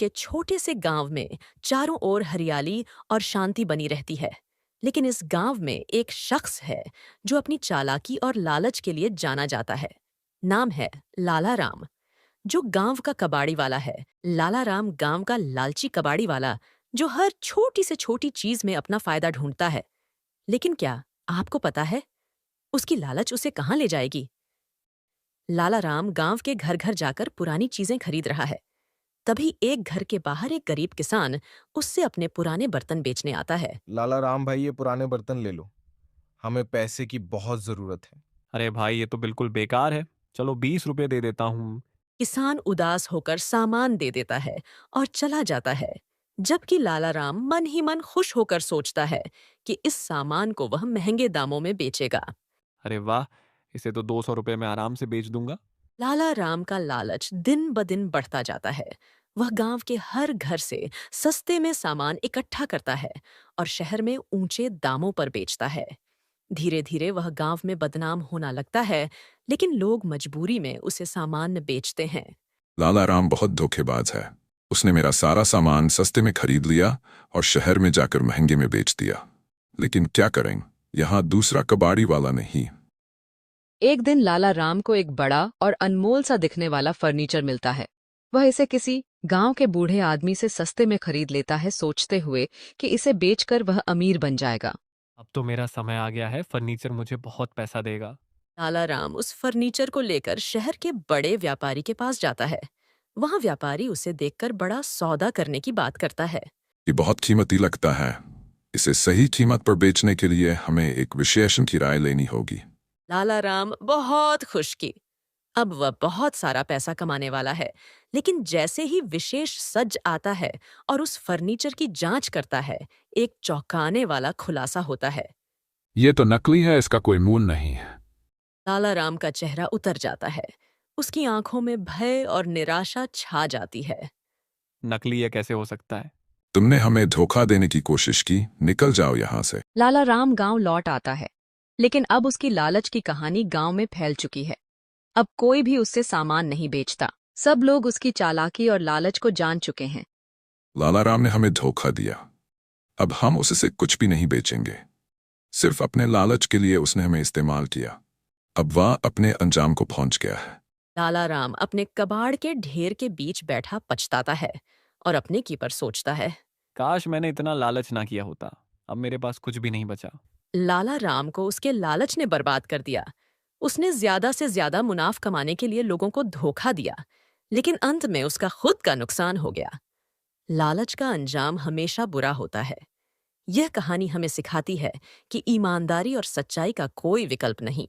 के छोटे से गांव में चारों ओर हरियाली और शांति बनी रहती है। लेकिन इस गांव में एक शख्स है जो अपनी चालाकी और लालच के लिए जाना जाता है। नाम है लाला राम, जो गांव का कबाड़ी वाला है। लाला राम गांव का लालची कबाड़ी वाला, जो हर छोटी से छोटी चीज में अपना फायदा ढूंढता है। लेकिन क्या आपको पता है उसकी लालच उसे कहाँ ले जाएगी? लाला राम गांव के घर घर जाकर पुरानी चीजें खरीद रहा है। तभी एक घर के बाहर एक गरीब किसान उससे अपने पुराने बर्तन बेचने आता है। लाला राम भाई, ये पुराने बर्तन ले लो, हमें पैसे की बहुत जरूरत है। अरे भाई, ये तो बिल्कुल बेकार है। चलो 20 रुपए दे देता हूँ। किसान उदास होकर सामान दे देता है और चला जाता है, जबकि लाला राम मन ही मन खुश होकर सोचता है कि इस सामान को वह महंगे दामों में बेचेगा। अरे वाह, इसे तो 200 रुपए में आराम से बेच दूंगा। लाला राम का लालच दिन ब दिन बढ़ता जाता है। वह गांव के हर घर से सस्ते में सामान इकट्ठा करता है और शहर में ऊंचे दामों पर बेचता है। धीरे धीरे वह गांव में बदनाम होना लगता है, लेकिन लोग मजबूरी में उसे सामान बेचते हैं। लाला राम बहुत धोखेबाज है। उसने मेरा सारा सामान सस्ते में खरीद लिया और शहर में जाकर महंगे में बेच दिया। लेकिन क्या करें, यहाँ दूसरा कबाड़ी वाला नहीं। एक दिन लाला राम को एक बड़ा और अनमोल सा दिखने वाला फर्नीचर मिलता है। वह इसे किसी गांव के बूढ़े आदमी से सस्ते में खरीद लेता है, सोचते हुए कि इसे बेचकर वह अमीर बन जाएगा। अब तो मेरा समय आ गया है, फर्नीचर मुझे बहुत पैसा देगा। लाला राम उस फर्नीचर को लेकर शहर के बड़े व्यापारी के पास जाता है। वहां व्यापारी उसे देखकर बड़ा सौदा करने की बात करता है। ये बहुत कीमती लगता है। इसे सही कीमत पर बेचने के लिए हमें एक विशेषज्ञ की राय लेनी होगी। लाला राम बहुत खुश की। अब वह बहुत सारा पैसा कमाने वाला है। लेकिन जैसे ही विशेष सज्ज आता है और उस फर्नीचर की जांच करता है, एक चौंकाने वाला खुलासा होता है। ये तो नकली है, इसका कोई मूल नहीं है। लाला राम का चेहरा उतर जाता है। उसकी आंखों में भय और निराशा छा जाती है। नकली ये कैसे हो सकता है? तुमने हमें धोखा देने की कोशिश की, निकल जाओ यहाँ से। लाला राम गांव लौट आता है, लेकिन अब उसकी लालच की कहानी गांव में फैल चुकी है। अब कोई भी उससे सामान नहीं बेचता। सब लोग उसकी चालाकी और लालच को जान चुके हैं। लाला राम ने हमें धोखा दिया। अब हम उससे कुछ भी नहीं बेचेंगे। सिर्फ अपने लालच के लिए उसने हमें इस्तेमाल किया। अब वह अपने अंजाम को पहुंच गया है। लाला राम अपने कबाड़ के ढेर के बीच बैठा पछताता है और अपने की पर सोचता है। काश मैंने इतना लालच ना किया होता। अब मेरे पास कुछ भी नहीं बचा। लाला राम को उसके लालच ने बर्बाद कर दिया। उसने ज्यादा से ज्यादा मुनाफ कमाने के लिए लोगों को धोखा दिया, लेकिन अंत में उसका खुद का नुकसान हो गया। लालच का अंजाम हमेशा बुरा होता है। यह कहानी हमें सिखाती है कि ईमानदारी और सच्चाई का कोई विकल्प नहीं।